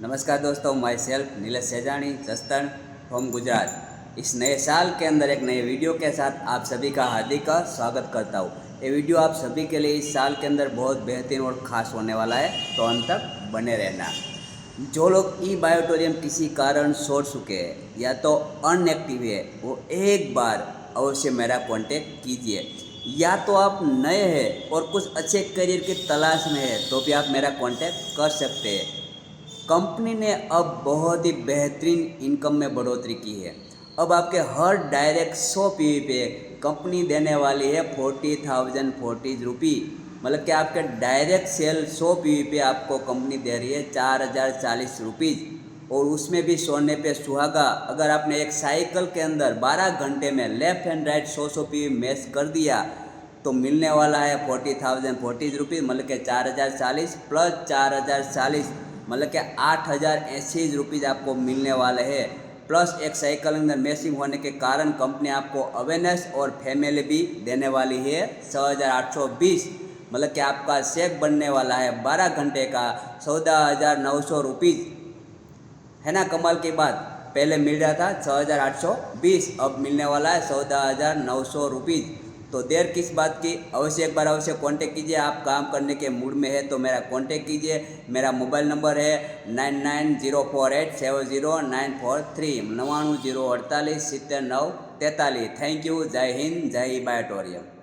नमस्कार दोस्तों, myself Nilesh Sejani Jasdan from Gujarat. इस नए साल के अंदर एक नए वीडियो के साथ आप सभी का हार्दिक स्वागत करता हूँ। ये वीडियो आप सभी के लिए इस साल के अंदर बहुत बेहतरीन और ख़ास होने वाला है, तो अंत तक बने रहना। जो लोग ई बायोटोरियम किसी कारण छोड़ चुके हैं या तो अनएक्टिव है, वो एक बार अवश्य मेरा कांटेक्ट कीजिए। या तो आप नए हैं और कुछ अच्छे करियर की तलाश में है, तो भी आप मेरा कांटेक्ट कर सकते हैं। कंपनी ने अब बहुत ही बेहतरीन इनकम में बढ़ोतरी की है। अब आपके हर डायरेक्ट 100 पीवी पे कंपनी देने वाली है 40,040 रुपी। मतलब कि आपके डायरेक्ट सेल 100 पीवी पे आपको कंपनी दे रही है 4,040 रुपीज़। और उसमें भी सोने पे सुहागा। अगर आपने एक साइकिल के अंदर 12 घंटे में left and right 100 PV match कर दिया तो मिलने वाला है 40,040 रुपीज़। मतलब कि 4,040 प्लस 4,040 मतलब कि 8,080 रुपीज़ आपको मिलने वाले हैं। प्लस एक साइकिल अंदर मैचिंग होने के कारण कंपनी आपको अवेयरनेस और फैमिली भी देने वाली है 6,820। मतलब कि आपका शेक बनने वाला है 12 घंटे का 14,900 रुपीज़। है ना कमाल की बात। पहले मिल रहा था 6,820, अब मिलने वाला है 14,900 रुपीज़। तो देर किस बात की, अवश्य कांटेक्ट कीजिए। आप काम करने के मूड में है तो मेरा कांटेक्ट कीजिए। मेरा मोबाइल नंबर है 9904870943 99 048 79 43। Thank you. जय हिंद, जय बायोटोरियम।